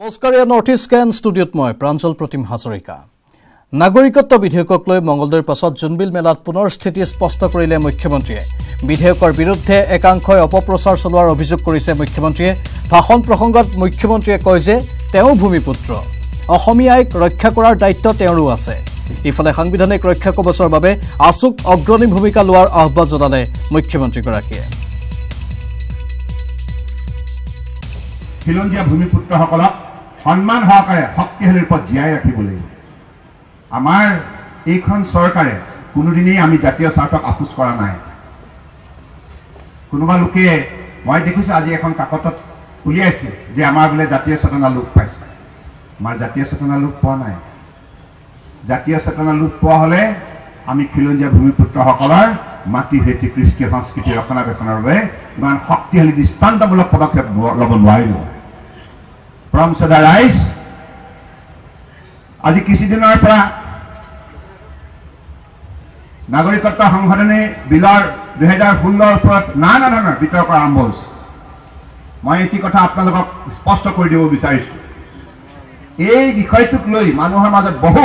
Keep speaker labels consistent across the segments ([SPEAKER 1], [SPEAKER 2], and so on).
[SPEAKER 1] নমস্কাৰ, north east scan ষ্টুডিঅ'ত মই প্ৰাঞ্জল প্ৰতিম হাজৰিকা। নাগৰিকত্ব বিধেয়কক লৈ মঙলদৈৰ পাছত জোনবিল মেলাত পুনৰ স্থিতি স্পষ্ট কৰিলে মুখ্যমন্ত্ৰীয়ে। বিধেয়কৰ বিৰুদ্ধে একাংশই অপপ্ৰচাৰ চলোৱাৰ অভিযোগ কৰিছে মুখ্যমন্ত্ৰীয়ে। ভাষণ প্ৰসংগত মুখ্যমন্ত্ৰীয়ে কয় যে তেওঁ ভূমিপুত্ৰ, অসমীয়াইক ৰক্ষা কৰাৰ দায়িত্ব তেওঁৰো আছে। ইফালে সাংবিধানিক ৰক্ষা কৱচৰ বাবে আছুক অগ্ৰণী ভূমিকা লোৱাৰ আহ্বান জনালে মুখ্যমন্ত্ৰীগৰাকীয়ে।
[SPEAKER 2] খিলঞ্জীয়া ভূমিপুত্ৰসকলক সন্মান সহকাৰে শক্তিশালী ৰূপত জীয়াই ৰাখিব লাগিব। আমাৰ এইখন চৰকাৰে কোনোদিনেই আমি জাতীয় স্বাৰ্থক আপোচ কৰা নাই। কোনোবা লোকে মই দেখিছোঁ আজি এখন কাকতত উলিয়াইছে যে আমাৰ বোলে জাতীয় চেতনা লোপ পাইছে। আমাৰ জাতীয় চেতনা লোপ পোৱা নাই। জাতীয় চেতনা লোপ পোৱা হ'লে আমি খিলঞ্জীয়া ভূমিপুত্ৰসকলৰ মাটি ভেটি কৃষ্টি সংস্কৃতি ৰক্ষণাবেক্ষণৰ বাবে ইমান শক্তিশালী দৃষ্টান্তমূলক পদক্ষেপ ল'ব নোৱাৰিলোঁ। From Sada Rice, আজি কিছুদিনৰ পৰা নাগৰিকত্ব সংশোধনী বিলৰ 2016 ওপৰত নানা ধৰণৰ বিতৰ্ক আৰম্ভ হৈছে। মই এটি কথা আপোনালোকক স্পষ্ট কৰি দিব বিচাৰিছোঁ। এই বিষয়টোক লৈ মানুহৰ মাজত বহু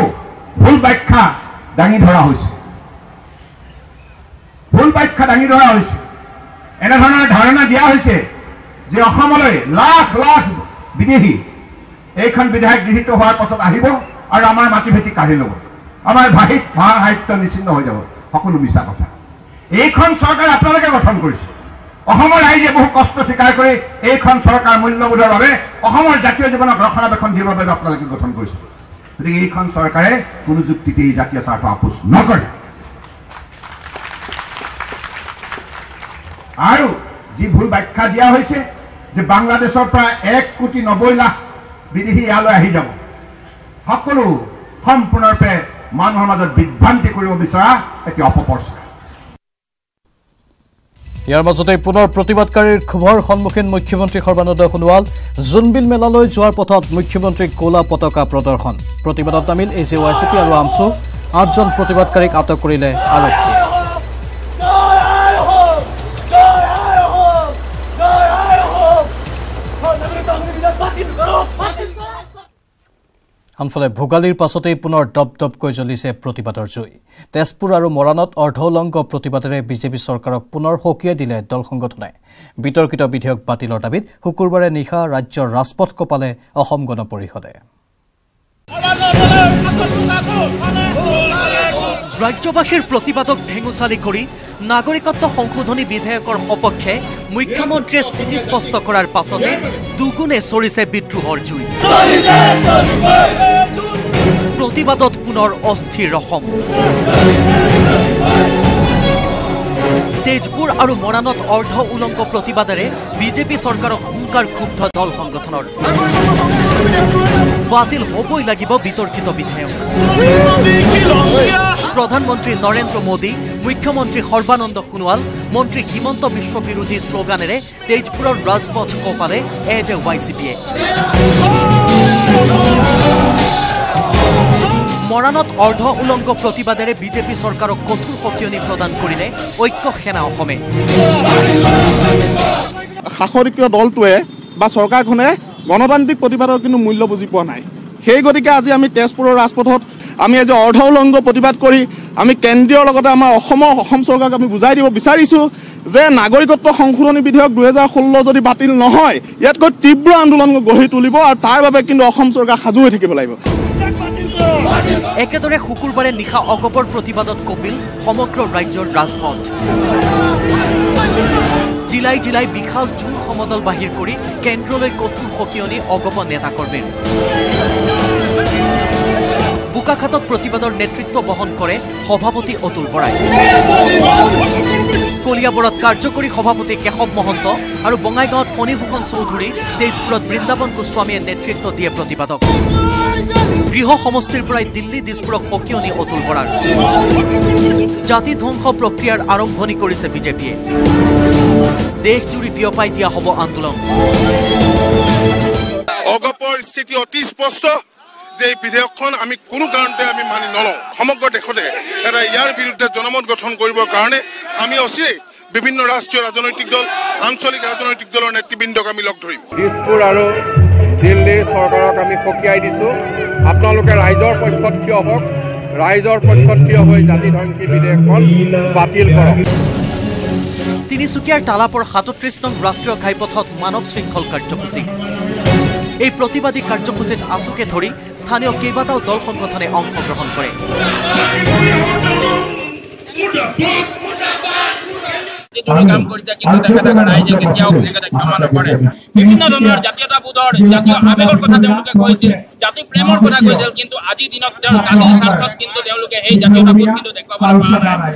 [SPEAKER 2] ভুল ব্যাখ্যা দাঙি ধৰা হৈছে। এনেধৰণৰ ধাৰণা দিয়া হৈছে যে অসমলৈ লাখ লাখ বিদেশী এইখন বিধায়ক গৃহীত হোৱাৰ পাছত আহিব আৰু আমাৰ মাটি ভেটি কাঢ়ি ল'ব, আমাৰ ভাষা সাহিত্য নিশ্চিন্ন হৈ যাব। সকলো মিছা কথা। এইখন চৰকাৰ আপোনালোকে গঠন কৰিছে। অসমৰ ৰাইজে বহু কষ্ট স্বীকাৰ কৰি এইখন চৰকাৰ মূল্যবোধৰ বাবে অসমৰ জাতীয় জীৱনক ৰক্ষণাবেক্ষণ দিবৰ বাবে আপোনালোকে গঠন কৰিছে। গতিকে এইখন চৰকাৰে কোনো যুক্তিতে জাতীয় স্বাৰ্থ আপোচ নকৰে। আৰু যি ভুল ব্যাখ্যা দিয়া হৈছে যে বাংলাদেশৰ পৰা 1,90,00,000 বিদেশী ইয়ালৈ আহি যাব, সকলো সম্পূৰ্ণৰূপে মানুহৰ মাজত বিভ্ৰান্তি কৰিব বিচৰা এটি অপপ্ৰচাৰ।
[SPEAKER 1] ইয়াৰ মাজতে পুনৰ প্ৰতিবাদকাৰীৰ ক্ষোভৰ সন্মুখীন মুখ্যমন্ত্ৰী সৰ্বানন্দ সোণোৱাল। জোনবিল মেলালৈ যোৱাৰ পথত মুখ্যমন্ত্ৰীক ক'লা পতাকা প্ৰদৰ্শন। প্ৰতিবাদত নামিল AJYCP আৰু আমছু। 8জন প্ৰতিবাদকাৰীক আটক কৰিলে আৰক্ষীয়ে। আনফালে ভোগালীৰ পাছতেই পুনৰ দপদপকৈ জ্বলিছে প্ৰতিবাদৰ জুই। তেজপুৰ আৰু মৰাণত অৰ্ধউলংঘ প্ৰতিবাদেৰে বিজেপি চৰকাৰক পুনৰ সকীয়াই দিলে দল সংগঠনে। বিতৰ্কিত বিধেয়ক বাতিলৰ দাবীত শুকুৰবাৰে নিশা ৰাজ্যৰ ৰাজপথ কপালে অসম গণ পৰিষদে।
[SPEAKER 3] ৰাজ্যবাসীৰ প্ৰতিবাদক ভেঙুচালি কৰি নাগৰিকত্ব সংশোধনী বিধেয়কৰ সপক্ষে মুখ্যমন্ত্ৰীয়ে স্থিতি স্পষ্ট কৰাৰ পাছতে দুগুণে চৰিছে বিদ্ৰোহৰ জুই। প্ৰতিবাদত পুনৰ অস্থিৰ অসম। তেজপুৰ আৰু মৰাণত অৰ্ধ উলংঘ প্ৰতিবাদেৰে বিজেপি চৰকাৰক হুংকাৰ ক্ষুব্ধ দল সংগঠনৰ। বাতিল হ'বই লাগিব বিতৰ্কিত বিধেয়ক। প্ৰধানমন্ত্ৰী নৰেন্দ্ৰ মোদী, মুখ্যমন্ত্ৰী সৰ্বানন্দ সোণোৱাল, মন্ত্ৰী হিমন্ত বিশ্ব বিৰোধী শ্লোগানেৰে তেজপুৰৰ ৰাজপথ কপালে AJYCPয়ে। মৰাণত অৰ্ধ উলংঘ প্ৰতিবাদেৰে বিজেপি চৰকাৰক কঠোৰ সকিয়নি প্ৰদান কৰিলে ঐক্য সেনা অসমে।
[SPEAKER 4] শাসকীয় দলটোৱে বা চৰকাৰখনে গণতান্ত্ৰিক প্ৰতিবাদৰ কিন্তু মূল্য বুজি পোৱা নাই। সেই গতিকে আজি আমি তেজপুৰৰ ৰাজপথত আমি আজি অৰ্ধ উলংঘ প্ৰতিবাদ কৰি আমি কেন্দ্ৰীয়ৰ লগতে আমাৰ অসম চৰকাৰক আমি বুজাই দিব বিচাৰিছোঁ যে নাগৰিকত্ব সংশোধনী বিধেয়ক 2016 যদি বাতিল নহয়, ইয়াতকৈ তীব্ৰ আন্দোলন গঢ়ি তুলিব আৰু তাৰ বাবে কিন্তু অসম চৰকাৰ সাজু হৈ থাকিব লাগিব।
[SPEAKER 3] একেদৰে শুকুৰবাৰে নিশা অগপৰ প্ৰতিবাদত কপিল সমগ্ৰ ৰাজ্যৰ ৰাজপথ। জিলাই জিলাই বিশাল জোৰ সমদল বাহিৰ কৰি কেন্দ্ৰলৈ কঠোৰ সকিয়নি অগপ নেতাকৰ্মীৰ। বোকাখাতত প্ৰতিবাদৰ নেতৃত্ব বহন কৰে সভাপতি অতুল বৰাই। কলিয়াবৰত কাৰ্যকৰী সভাপতি কেশৱ মহন্ত আৰু বঙাইগাঁৱত ফণীভূষণ চৌধুৰী, তেজপুৰত বৃন্দাবন গোস্বামীয়ে নেতৃত্ব দিয়ে প্ৰতিবাদক। গৃহ সমষ্টিৰ পৰাই দিল্লী দিছপুৰক সকিয়নি অতুল বৰাৰ। জাতি ধ্বংস প্ৰক্ৰিয়াৰ আৰম্ভণি কৰিছে বিজেপিয়ে। দেশজুৰি বিয়পাই দিয়া হ'ব আন্দোলন।
[SPEAKER 5] অগপৰ স্থিতি অতি স্পষ্ট যে এই বিধেয়কখন আমি কোনো কাৰণতে আমি মানি নলওঁ। সমগ্ৰ দেশতে এটা ইয়াৰ বিৰুদ্ধে জনমত গঠন কৰিবৰ কাৰণে আমি অচিৰেই বিভিন্ন ৰাষ্ট্ৰীয় ৰাজনৈতিক দল, আঞ্চলিক ৰাজনৈতিক দলৰ নেতৃবৃন্দক আমি লগ ধৰিম।
[SPEAKER 6] দিছপুৰ আৰু দিল্লী চৰকাৰক আমি সকীয়াই দিছোঁ, আপোনালোকে ৰাইজৰ পক্ষত থিয় হওক, ৰাইজৰ পক্ষত থিয় হৈ জাতি ধ্বংসী বিধেয়কখন বাতিল কৰক।
[SPEAKER 3] তিনিচুকীয়াৰ তালাপৰ ৩৭ নং ৰাষ্ট্ৰীয় ঘাইপথত মানৱ শৃংখল কাৰ্যসূচী। এই প্ৰতিবাদী কাৰ্যসূচীত আছুকে ধৰি স্থানীয় কেইবাটাও দল সংগঠনে অংশগ্ৰহণ কৰে।
[SPEAKER 7] বিভিন্ন ধৰণৰ জাতীয়তাবোধৰ জাতীয় আৱেগৰ কথা তেওঁলোকে কৈছিল, জাতি প্ৰেমৰ কথা কৈছিল, কিন্তু আজিৰ দিনত জাতিৰ স্বাৰ্থত কিন্তু তেওঁলোকে সেই জাতীয়তাবোধ কিন্তু দেখুৱাবলৈ পৰা নাই।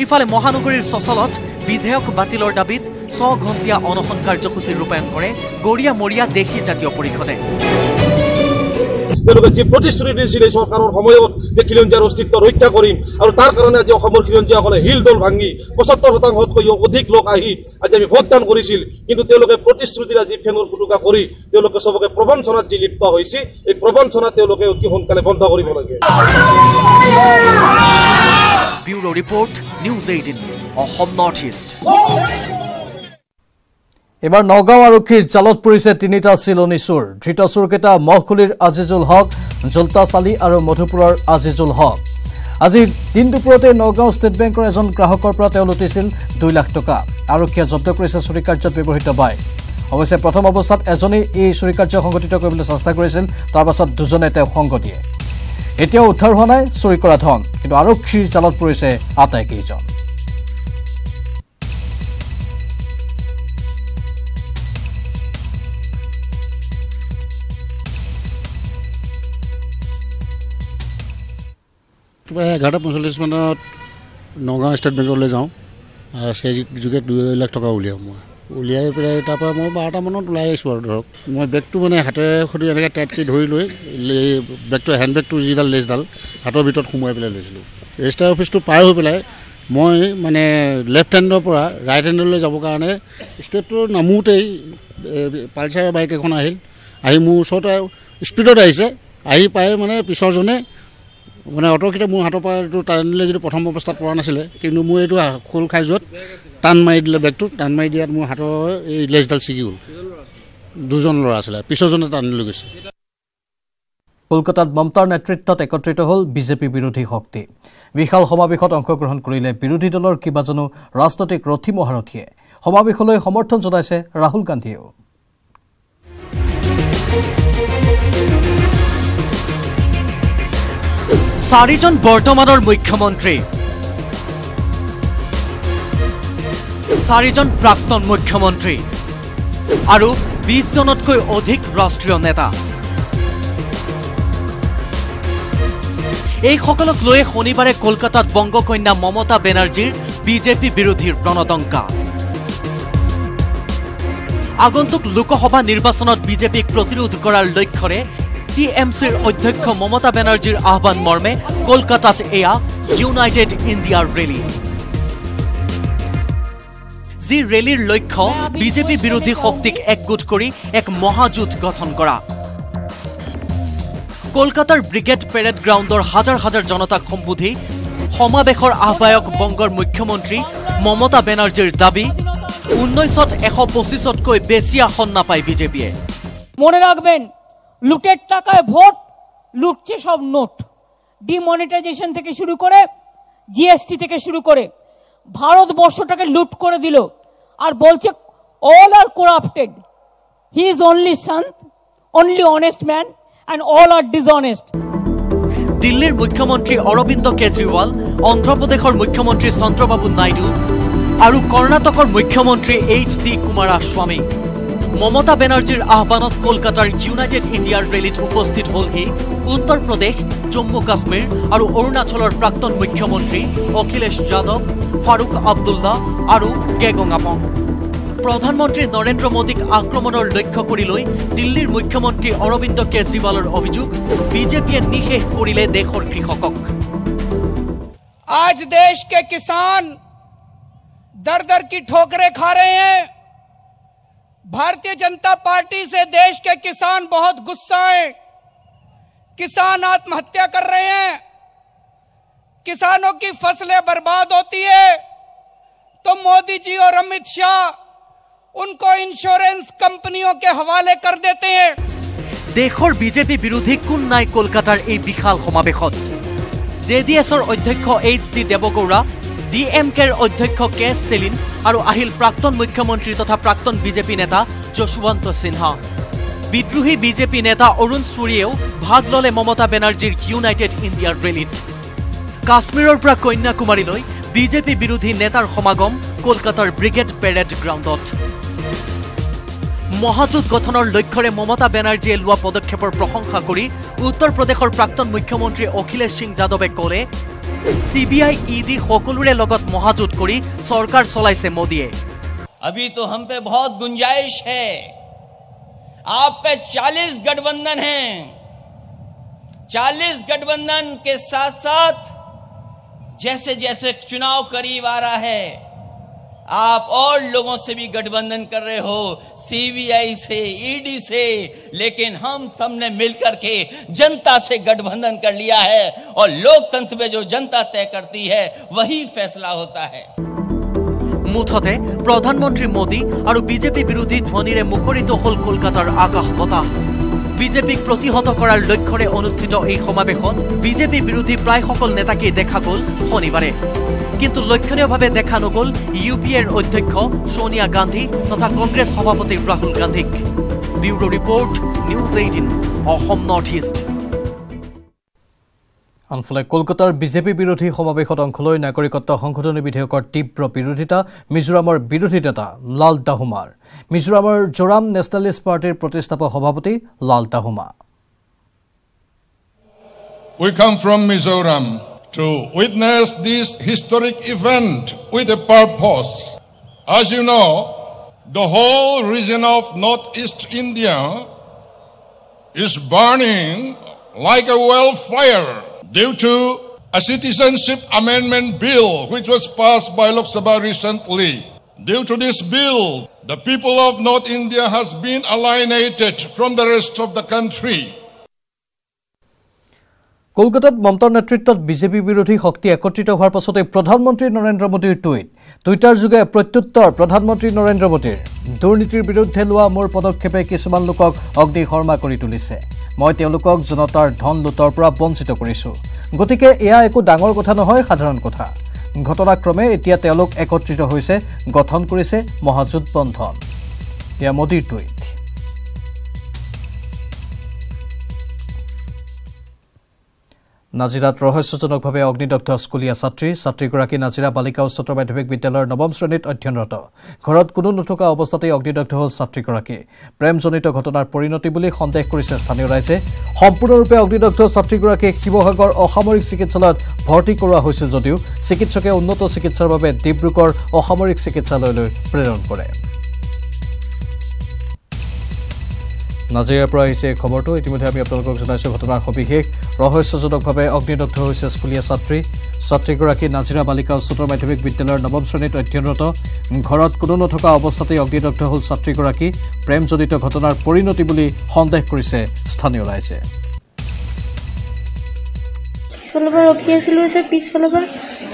[SPEAKER 3] ইফালে মহানগৰীৰ চচলত বিধেয়ক বাতিলৰ দাবীত ৬ ঘণ্টীয়া অনশন কাৰ্যসূচী ৰূপায়ণ কৰে গৰিয়া মৰিয়া দেশী জাতীয় পৰিষদে।
[SPEAKER 8] তেওঁলোকে যি প্ৰতিশ্ৰুতি দিছিল এই চৰকাৰৰ সময়ত যে খিলঞ্জীয়াৰ অস্তিত্ব ৰক্ষা কৰিম, আৰু তাৰ কাৰণে আজি অসমৰ খিলঞ্জীয়াসকলে শিল দল ভাঙি ৭৫%তকৈও অধিক লোক আহি আজি আমি ভোটদান কৰিছিল, কিন্তু তেওঁলোকে প্ৰতিশ্ৰুতিৰ আজি ফেনৰ ফুটুকা কৰি তেওঁলোকে চবকে প্ৰবঞ্চনাত যি লিপ্ত হৈছে, এই প্ৰবঞ্চনা তেওঁলোকে অতি সোনকালে বন্ধ কৰিব লাগে।
[SPEAKER 3] Bureau report, news 18 Assam north east.
[SPEAKER 1] এবাৰ নগাঁও আৰক্ষীৰ জালত পৰিছে ৩টা চিলনী চোৰ। ধৃত চোৰকেইটা মহখুলিৰ আজিজুল হক, জলতাছ আলী আৰু মধুপুৰৰ আজিজুল হক। আজিৰ দিন দুপৰতে নগাঁও ষ্টেট বেংকৰ এজন গ্ৰাহকৰ পৰা তেওঁ লুটিছিল ২ লাখ টকা। আৰক্ষীয়ে জব্দ কৰিছে চুৰি কাৰ্যত ব্যৱহৃত বাইক। অৱশ্যে প্ৰথম অৱস্থাত এজনেই এই চুৰি কাৰ্য সংঘটিত কৰিবলৈ চেষ্টা কৰিছিল, তাৰ পাছত দুজনে তেওঁক সংগ দিয়ে। এতিয়াও উদ্ধাৰ হোৱা নাই চুৰি কৰা ধন, কিন্তু আৰক্ষীৰ জালত পৰিছে আটাইকেইজন।
[SPEAKER 9] প্ৰায় 11:45 মানত নগাঁও ষ্টেট বেংকলৈ যাওঁ, আৰু সেই যোগে 2 লাখ টকা উলিয়াওঁ। মই উলিয়াই পেলাই তাৰপৰা মই 12টা মানত ওলাই আহিছোঁ। আৰু ধৰক মই বেগটো মানে হাতেৰে সৈতে এনেকৈ টাইটকৈ ধৰি লৈ বেগটো হেণ্ডবেগটো যিডাল লেচডাল হাতৰ ভিতৰত সোমোৱাই পেলাই লৈছিলোঁ। ৰেজিষ্টাৰ অফিচটো পাৰ হৈ পেলাই মই মানে লেফ্ট হেণ্ডৰ পৰা ৰাইট হেণ্ডলৈ যাবৰ কাৰণে ষ্টেপটো নামোতেই পালচাৰ বাইক এখন আহি মোৰ ওচৰতে স্পীডত আহিছে। আহি পাই মানে পিছৰজনে মানে অটোকেইটা মোৰ হাতৰ পৰা এইটো টানিলে, যিটো প্ৰথম অৱস্থাত পৰা নাছিলে, কিন্তু মোৰ এইটো খোল খাই যোৱাত টান মাৰি দিলে বেগটো। টান মাৰি দিয়াত মোৰ হাতৰ এই লেজডাল ছিগি গ'ল। 2জন ল'ৰা আছিলে, পিছৰজনে টানি লৈ গৈছে।
[SPEAKER 1] কলকাতাত মমতাৰ নেতৃত্বত একত্ৰিত হ'ল বিজেপি বিৰোধী শক্তি। বিশাল সমাৱেশত অংশগ্ৰহণ কৰিলে বিৰোধী দলৰ কেইবাজনো ৰাজনৈতিক ৰথী মহাৰথীয়ে। সমাৱেশলৈ সমৰ্থন জনাইছে ৰাহুল গান্ধীয়েও।
[SPEAKER 3] 4জন বৰ্তমানৰ মুখ্যমন্ত্ৰী, 4জন প্ৰাক্তন মুখ্যমন্ত্ৰী আৰু 20জনতকৈ অধিক ৰাষ্ট্ৰীয় নেতা। এই সকলক লৈ শনিবাৰে কলকাতাত বংগকন্যা মমতা বেনাৰ্জীৰ বিজেপি বিৰোধীৰ প্ৰণতংকা। আগন্তুক লোকসভা নিৰ্বাচনত বিজেপিক প্ৰতিৰোধ কৰাৰ লক্ষ্যৰে টিএমচিৰ অধ্যক্ষ মমতা বেনাৰ্জীৰ আহ্বান মৰ্মে কলকাতাত এয়া ইউনাইটেড ইণ্ডিয়াৰ ৰেলী। যি ৰেলীৰ লক্ষ্য বিজেপি বিৰোধী শক্তিক একগোট কৰি এক মহাযুঁজ গঠন কৰা। কলকাতাৰ ব্ৰিগেড পেৰেড গ্ৰাউণ্ডৰ হাজাৰ হাজাৰ জনতাক সম্বোধি সমাৱেশৰ আহ্বায়ক বংগৰ মুখ্যমন্ত্ৰী মমতা বেনাৰ্জীৰ দাবী, 19ত 125তকৈ বেছি আসন নাপায় বিজেপিয়ে।
[SPEAKER 10] মনে রাখবেন, লুটের টাকায় ভোট, লুটছে সব নোট। ডিমনিটাইজেশন থেকে শুরু করে জিএসটি থেকে শুরু করে ভারতবর্ষটাকে লুট করে দিল, আর বলছে all are corrupted. He is only শান্ত, only honest man, and all are dishonest.
[SPEAKER 3] দিল্লীৰ মুখ্যমন্ত্ৰী অৰবিন্দ কেজৰিৱাল, অন্ধ্ৰপ্ৰদেশৰ মুখ্যমন্ত্ৰী চন্দ্ৰবাবু নাইডু আৰু কৰ্ণাটকৰ মুখ্যমন্ত্ৰী HD কুমাৰাস্বামী মমতা বেনাৰ্জীৰ আহ্বানত কলকাতাৰ ইউনাইটেড ইণ্ডিয়াৰ ৰেলীত উপস্থিত হ'লহি উত্তৰ প্ৰদেশ, জম্মু কাশ্মীৰ আৰু অৰুণাচলৰ প্ৰাক্তন মুখ্যমন্ত্ৰী অখিলেশ যাদৱ, ফাৰুক আব্দুল্লা আৰু গেগং আপং। প্ৰধানমন্ত্ৰী নৰেন্দ্ৰ মোদীক আক্ৰমণৰ লক্ষ্য কৰি লৈ দিল্লীৰ মুখ্যমন্ত্ৰী অৰবিন্দ কেজৰিৱালৰ অভিযোগ, বিজেপিয়ে নিষেধ কৰিলে দেশৰ কৃষকক।
[SPEAKER 11] आज देश के किसान दर दर की ठोकरें खा रहे हैं। भारतीय जनता पार्टी से देश के किसान बहुत गुस्सा हैं। किसान आत्महत्या कर रहे हैं, किसानों की फसलें बर्बाद होती है, तो मोदी जी और अमित शाह उनको इंश्योरेंस कंपनियों के हवाले कर देते हैं।
[SPEAKER 3] देशर बीजेपी विरोधी कोन নাই কলকাতাৰ এই বিশাল সমাবেশত জেডিএছৰ অধ্যক্ষ এইচ.ডি. দেৱগৌড়া, ডিএমকেৰ অধ্যক্ষ কে ষ্টেলিন আৰু আহিল প্ৰাক্তন মুখ্যমন্ত্ৰী তথা প্ৰাক্তন বিজেপি নেতা যশৱন্ত সিনহা। বিদ্ৰোহী বিজেপি নেতা অৰুণ সুৰীয়েও ভাগ ললে মমতা বেনাৰ্জীৰ ইউনাইটেড ইণ্ডিয়াৰ ৰেলীত। কাশ্মীৰৰ পৰা কন্যাকুমাৰীলৈ বিজেপি বিৰোধী নেতাৰ সমাগম কলকাতাৰ ব্ৰিগেড পেৰেড গ্ৰাউণ্ডত। মহাজোঁট গঠনৰ লক্ষ্যৰে মমতা বেনাৰ্জীয়ে লোৱা পদক্ষেপৰ প্ৰশংসা কৰি উত্তৰ প্ৰদেশৰ প্ৰাক্তন মুখ্যমন্ত্ৰী অখিলেশ সিং যাদৱে ক'লে, CBI ED সকলোৰে লগত মহাজোঁট কৰি চৰকাৰ চলাইছে মোদীয়ে।
[SPEAKER 12] अभी तो हम पे बहुत गुंजाइश है, आप पे 40 गठबंधन हैं। 40 गठबंधन के साथ साथ जैसे जैसे चुनाव करीब आ रहा है, आप और लोगों से भी गठबंधन कर रहे हो, CBI से, ED से, लेकिन हम सबने मिलकर के जनता से गठबंधन कर लिया है और लोकतंत्र में जो जनता तय करती है वही फैसला होता है।
[SPEAKER 3] मुठते प्रधानमंत्री मोदी और बीजेपी विरोधी ध्वनिरे मुखरित हल कलकातार आकाश बताह। বিজেপিক প্ৰতিহত কৰাৰ লক্ষ্যৰে অনুষ্ঠিত এই সমাবেশত বিজেপি বিৰোধী প্ৰায় সকল নেতাকে দেখা গ'ল শনিবাৰে, কিন্তু লক্ষণীয়ভাৱে দেখা নগ'ল UPAৰ অধ্যক্ষ সোনিয়া গান্ধী তথা কংগ্ৰেছ সভাপতি ৰাহুল গান্ধীক। Bureau report, news 18 Assam north east. আনফালে কলকাতাৰ বিজেপি বিৰোধী সমাবেশত অংশ লৈ নাগৰিকত্ব সংশোধনী বিধেয়কৰ তীব্ৰ বিৰোধিতা মিজোৰামৰ বিৰোধী নেতা লাল দাহুমাৰ। মিজোৰামৰ জোৰাম নেশ্যনেলিষ্ট পাৰ্টিৰ প্ৰতিষ্ঠাপক সভাপতি লাল দাহুমা।
[SPEAKER 13] We come from Mizoram to witness this historic event with a purpose. As you know, the whole region of Northeast India is burning like a wildfire due to a citizenship amendment bill which was passed by Lok Sabha recently. Due to this bill, the people of North India has been alienated from the rest of the country.
[SPEAKER 1] কলকাতাত মমতাৰ নেতৃত্বত BJP বিৰোধী শক্তি একত্ৰিত হোৱাৰ পাছতে প্ৰধানমন্ত্ৰী নৰেন্দ্ৰ মোদীৰ টুইটাৰ যোগে প্ৰত্যুত্তৰ প্ৰধানমন্ত্ৰী নৰেন্দ্ৰ মোদীৰ দুৰ্নীতিৰ বিৰুদ্ধে লোৱা মোৰ পদক্ষেপে কিছুমান লোকক অগ্নিশৰ্মা কৰি তুলিছে। মই তেওঁলোকক জনতাৰ ধন লুটৰ পৰা বঞ্চিত কৰিছো, গতিকে এয়া একো ডাঙৰ কথা নহয়, সাধাৰণ কথা। ঘটনাক্ৰমে এতিয়া তেওঁলোক একত্ৰিত হৈছে, গঠন কৰিছে মহাজোঁট বন্ধন। এয়া মোদীৰ টুইট। নাজিৰাত ৰহস্যজনকভাৱে অগ্নিদগ্ধ স্কুলীয়া ছাত্ৰীগৰাকী নাজিৰা বালিকা উচ্চতৰ মাধ্যমিক বিদ্যালয়ৰ 9ম শ্ৰেণীত অধ্যয়নৰত। ঘৰত কোনো নথকা অৱস্থাতেই অগ্নিদগ্ধ হ'ল ছাত্ৰীগৰাকী। প্ৰেমজনিত ঘটনাৰ পৰিণতি বুলি সন্দেহ কৰিছে স্থানীয় ৰাইজে। সম্পূৰ্ণৰূপে অগ্নিদগ্ধ ছাত্ৰীগৰাকীক শিৱসাগৰ অসামৰিক চিকিৎসালয়ত ভৰ্তি কৰোৱা হৈছিল যদিও চিকিৎসকে উন্নত চিকিৎসাৰ বাবে ডিব্ৰুগড় অসামৰিক চিকিৎসালয়লৈ প্ৰেৰণ কৰে। নাজিৰাৰ পৰা আহিছে এই খবৰটো। ইতিমধ্যে আমি আপোনালোকক জনাইছোঁ ঘটনাৰ সবিশেষ। ৰহস্যজনকভাৱে অগ্নিদগ্ধ হৈছে স্কুলীয়া ছাত্ৰীগৰাকী নাজিৰা বালিকা উচ্চতৰ মাধ্যমিক বিদ্যালয়ৰ 9ম শ্ৰেণীত অধ্যয়নৰত। ঘৰত কোনো নথকা অৱস্থাতেই অগ্নিদগ্ধ হ'ল ছাত্ৰীগৰাকী। প্ৰেমজনিত ঘটনাৰ পৰিণতি বুলি সন্দেহ কৰিছে স্থানীয় ৰাইজে।
[SPEAKER 14] পিছফালৰ পৰা ৰখি আছিলোঁ, পিছফালৰ পৰা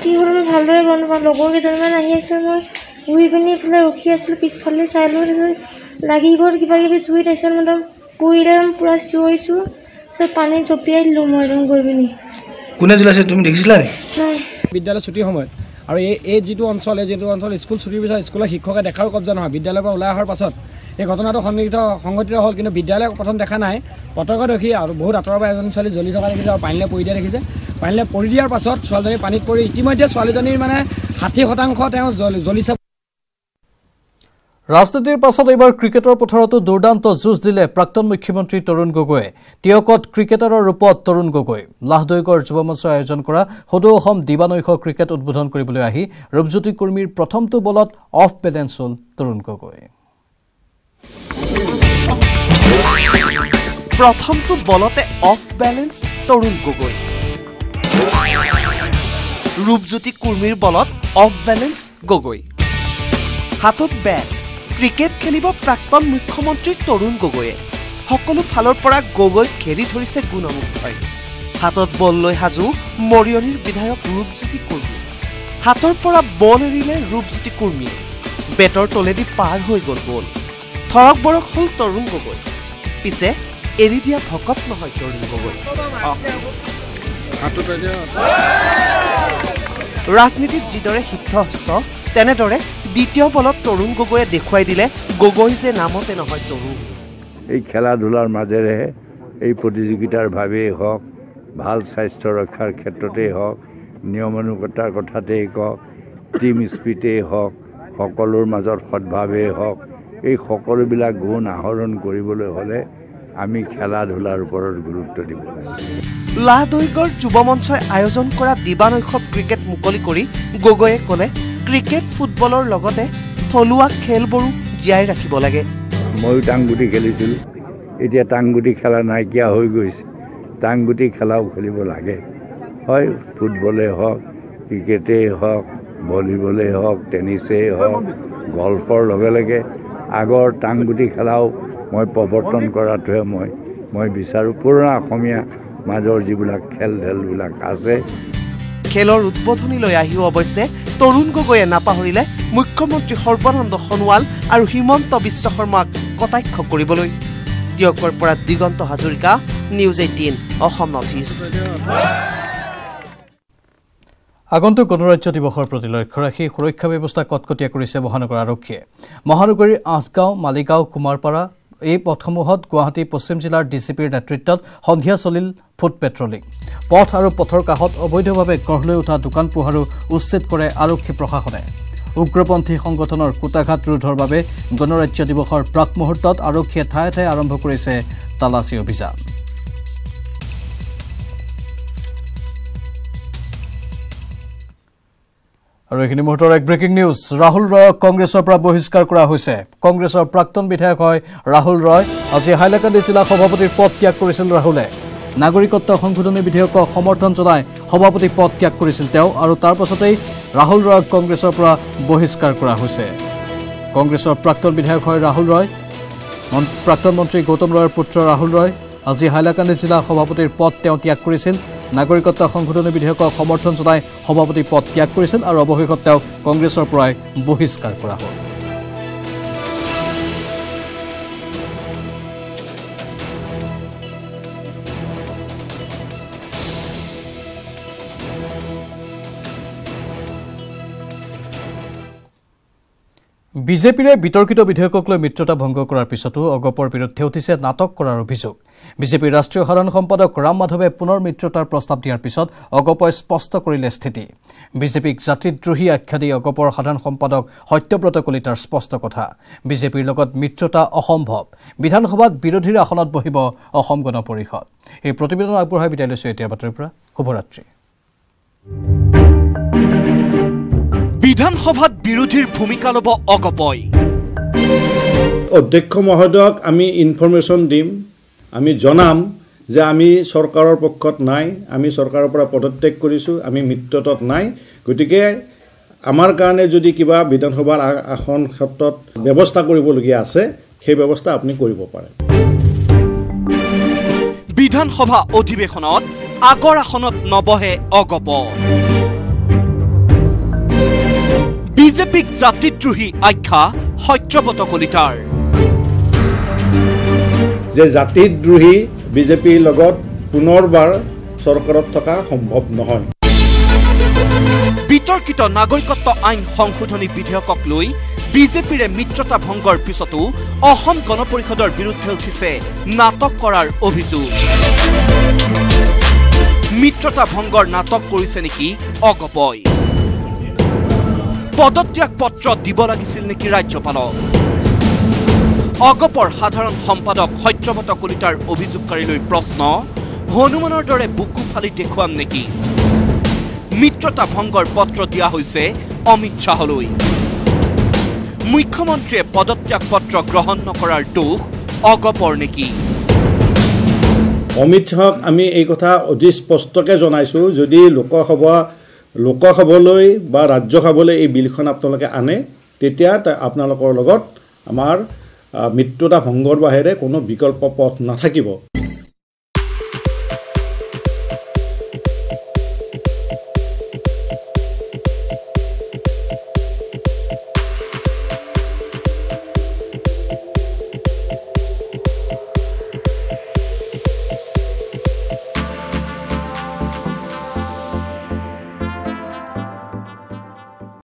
[SPEAKER 14] কি হ'ল মই ভালদৰে গম নাপাওঁ। লগৰ কেইজনমান আহি আছে, মই ঘূৰি পিনি এইফালে ৰখি আছিলোঁ, পিছফালে চাই লৈ লাগি গ'ল কিবা কিবি জুইত। তাৰপিছত মই পৰিলে পূৰা চিঞৰিছোঁ, তাৰপিছত পানীত জঁপিয়াই দিলোঁ মই একদম গৈ পিনি।
[SPEAKER 15] কোনে জ্বলাইছে তুমি দেখিছিলা?
[SPEAKER 16] নাই। বিদ্যালয় ছুটিৰ সময়ত আৰু এই যিটো অঞ্চল স্কুল ছুটিৰ পিছত স্কুলৰ শিক্ষকে দেখাৰো কব্জা নহয়। বিদ্যালয়ৰ পৰা ওলাই অহাৰ পাছত এই ঘটনাটো সংঘটিত হ'ল, কিন্তু বিদ্যালয়ে প্ৰথম দেখা নাই। প্ৰত্যক্ষ দেখি আৰু বহুত আঁতৰৰ পৰা এজন ছোৱালী জ্বলি থকা দেখিছে আৰু পানীলৈ পৰি দিয়া দেখিছে। পানীলৈ পৰি দিয়াৰ পাছত ছোৱালীজনী পানীত পৰি ইতিমধ্যে ছোৱালীজনীৰ 60% তেওঁ জ্বলিছে।
[SPEAKER 1] ৰাজনীতিৰ পাছত এইবাৰ ক্ৰিকেটৰ পথাৰতো দুৰ্দান্ত যুঁজ দিলে প্ৰাক্তন মুখ্যমন্ত্ৰী তৰুণ গগৈয়ে। টিয়কত ক্ৰিকেটাৰৰ ৰূপত তৰুণ গগৈ লাহদৈগড় যুৱ মঞ্চই আয়োজন কৰা সদৌ অসম দিবানৈশ ক্ৰিকেট উদ্বোধন কৰিবলৈ আহি ৰূপজ্যোতি কুৰ্মীৰ প্ৰথমটো বলত অফ বেলেঞ্চ হ'ল তৰুণ গগৈ।
[SPEAKER 17] প্ৰথমটো বলতে অফ বেলেঞ্চ তৰুণ গগৈ। ৰূপজ্যোতি কুৰ্মীৰ বলত অফ বেলেঞ্চ গগৈ। হাতত বেট। ক্ৰিকেট খেলিব প্ৰাক্তন মুখ্যমন্ত্ৰী তৰুণ গগৈয়ে। সকলো ফালৰ পৰা গগৈক ঘেৰি ধৰিছে গুণমুগ্ধই। হাতত বল লৈ সাজু মৰিয়নিৰ বিধায়ক ৰূপজ্যোতি কুৰ্মী। হাতৰ পৰা বল এৰিলে ৰূপজ্যোতি কুৰ্মীয়ে। বেটৰ তলেদি পাৰ হৈ গ'ল বল থৰক বৰক হ'ল তৰুণ গগৈ পিছে এৰি দিয়া ভকত নহয় তৰুণ গগৈ ৰাজনীতিত যিদৰে সিদ্ধহস্ত তেনেদৰে দ্বিতীয় বলত তৰুণ গগৈয়ে দেখুৱাই দিলে গগৈ যে নামতে নহয় তৰুণ
[SPEAKER 18] এই খেলা ধূলাৰ মাজেৰে এই প্ৰতিযোগিতাৰ ভাৱেই হওক ভাল স্বাস্থ্য ৰক্ষাৰ ক্ষেত্ৰতেই হওক নিয়মানুগতাৰ কথাতেই কওক টিম স্পিৰিটেই হওক সকলোৰ মাজত সদ্ভাৱেই হওক এই সকলোবিলাক গুণ আহৰণ কৰিবলৈ হ'লে আমি খেলা ধূলাৰ ওপৰত গুৰুত্ব দিব লাগে
[SPEAKER 17] লাহদৈগড় যুৱ মঞ্চই আয়োজন কৰা দিবানৈশৱ ক্ৰিকেট মুকলি কৰি গগৈয়ে ক'লে ক্ৰিকেট ফুটবলৰ লগতে থলুৱা খেলবোৰো জীয়াই ৰাখিব লাগে
[SPEAKER 18] ময়ো টাংগুটি খেলিছিলোঁ এতিয়া টাংগুটি খেলা নাইকিয়া হৈ গৈছে টাংগুটি খেলাও খেলিব লাগে হয় ফুটবলেই হওক ক্ৰিকেটেই হওক ভলীবলেই হওক টেনিছেই হওক গল্ফৰ লগে লগে আগৰ টাংগুটি খেলাও মই প্ৰৱৰ্তন কৰাটোহে মই বিচাৰোঁ পুৰণা অসমীয়া মাজৰ যিবিলাক খেল ধেলবিলাক আছে
[SPEAKER 17] খেলৰ উদ্বোধনীলৈ আহিও অৱশ্যে তৰুণ গগৈয়ে নাপাহৰিলে মুখ্যমন্ত্ৰী সৰ্বানন্দ সোণোৱাল আৰু হিমন্ত বিশ্ব শৰ্মাক কটাক্ষ কৰিবলৈ দিয়কৰ পৰা Digonta Hazarika news 18 Assam north east
[SPEAKER 1] আগন্তুক গণৰাজ্য দিৱসৰ প্ৰতি লক্ষ্য ৰাখি সুৰক্ষা ব্যৱস্থা কটকটীয়া কৰিছে মহানগৰ আৰক্ষীয়ে মহানগৰীৰ 8 গাঁও মালিগাঁও কুমাৰপাৰা এই পথসমূহত গুৱাহাটী পশ্চিম জিলাৰ ডিচিপিৰ নেতৃত্বত সন্ধিয়া চলিল ফুট পেট্ৰলিং পথ আৰু পথৰ কাষত অবৈধভাৱে গঢ় লৈ উঠা দোকান পোহাৰো উচ্ছেদ কৰে আৰক্ষী প্ৰশাসনে উগ্ৰপন্থী সংগঠনৰ কুটাঘাত ৰোধৰ বাবে গণৰাজ্য দিৱসৰ প্ৰাক মুহূৰ্তত আৰক্ষীয়ে ঠায়ে ঠায়ে আৰম্ভ কৰিছে তালাচী অভিযান আৰু এইখিনি মুহূৰ্তৰ এক ব্ৰেকিং নিউজ ৰাহুল ৰয়ক কংগ্ৰেছৰ পৰা বহিষ্কাৰ কৰা হৈছে কংগ্ৰেছৰ প্ৰাক্তন বিধায়ক হয় ৰাহুল ৰয় আজি হাইলাকান্দি জিলা সভাপতিৰ পদ ত্যাগ কৰিছিল ৰাহুলে নাগৰিকত্ব সংশোধনী বিধেয়কক সমৰ্থন জনাই সভাপতি পদ ত্যাগ কৰিছিল তেওঁ আৰু তাৰ পাছতেই ৰাহুল ৰয়ক কংগ্ৰেছৰ পৰা বহিষ্কাৰ কৰা হৈছে কংগ্ৰেছৰ প্ৰাক্তন বিধায়ক হয় ৰাহুল ৰয় প্ৰাক্তন মন্ত্ৰী গৌতম ৰয়ৰ পুত্ৰ ৰাহুল ৰয় আজি হাইলাকান্দি জিলা সভাপতিৰ পদ তেওঁ ত্যাগ কৰিছিল নাগৰিকত্ব সংশোধনী বিধেয়কক সমৰ্থন জনাই সভাপতি পদ ত্যাগ কৰিছিল আৰু অৱশেষত তেওঁ কংগ্ৰেছৰ পৰাই বহিষ্কাৰ কৰা হ'ল বিজেপিৰে বিতৰ্কিত বিধেয়কক লৈ মিত্ৰতা ভংগ কৰাৰ পিছতো অগপৰ বিৰুদ্ধে উঠিছে নাটক কৰাৰ অভিযোগ বিজেপিৰ ৰাষ্ট্ৰীয় সাধাৰণ সম্পাদক ৰাম মাধৱে পুনৰ মিত্ৰতাৰ প্ৰস্তাৱ দিয়াৰ পিছত অগপই স্পষ্ট কৰিলে স্থিতি বিজেপিক জাতিদ্ৰোহী আখ্যা দি অগপৰ সাধাৰণ সম্পাদক সত্যব্ৰত কলিতাৰ স্পষ্ট কথা বিজেপিৰ লগত মিত্ৰতা অসম্ভৱ বিধানসভাত বিৰোধীৰ আসনত বহিব অসম গণ পৰিষদ এই প্ৰতিবেদন আগবঢ়াই বিদায় লৈছো এতিয়াৰ বাতৰিৰ পৰা শুভৰাত্ৰি
[SPEAKER 3] বিধানসভাত বিৰোধীৰ ভূমিকা ল'ব অগপই
[SPEAKER 19] অধ্যক্ষ মহোদয়ক আমি ইনফৰমেশ্যন দিম আমি জনাম যে আমি চৰকাৰৰ পক্ষত নাই আমি চৰকাৰৰ পৰা পদত্যাগ কৰিছোঁ আমি মিত্ৰতাত নাই গতিকে আমাৰ কাৰণে যদি কিবা বিধানসভাৰ আসন ক্ষেত্ৰত ব্যৱস্থা কৰিবলগীয়া আছে সেই ব্যৱস্থা আপুনি কৰিব পাৰে
[SPEAKER 3] বিধানসভা অধিৱেশনত আগৰ আসনত নবহে অগপ বিজেপিক জাতিদ্ৰোহী আখ্যা সত্যব্ৰত কলিতাৰ
[SPEAKER 19] যে জাতিদ্ৰোহী বিজেপিৰ লগত পুনৰবাৰ চৰকাৰত থকা সম্ভৱ নহয়
[SPEAKER 3] বিতৰ্কিত নাগৰিকত্ব আইন সংশোধনী বিধেয়কক লৈ বিজেপিৰে মিত্ৰতা ভংগৰ পিছতো অসম গণ পৰিষদৰ বিৰুদ্ধে উঠিছে নাটক কৰাৰ অভিযোগ মিত্ৰতা ভংগৰ নাটক কৰিছে নেকি অগপই পদত্যাগ পত্ৰ দিব লাগিছিল নেকি ৰাজ্যপালক অগপৰ সাধাৰণ সম্পাদক সত্যব্ৰত কলিতাৰ অভিযোগকাৰীলৈ প্ৰশ্ন হনুমানৰ দৰে বুকু ফালি দেখুৱাম নেকি মিত্ৰতা ভংগৰ পত্ৰ দিয়া হৈছে অমিত শ্বাহলৈ মুখ্যমন্ত্ৰীয়ে পদত্যাগ পত্ৰ গ্ৰহণ নকৰাৰ দোষ অগপৰ নেকি
[SPEAKER 19] অমিত শ্বাহক আমি এই কথা অতি স্পষ্টকৈ জনাইছোঁ যদি লোকসভালৈ বা ৰাজ্যসভালৈ এই বিলখন আপোনালোকে আনে তেতিয়া আপোনালোকৰ লগত আমাৰ মিত্ৰতা ভংগৰ বাহিৰে কোনো বিকল্প পথ নাথাকিব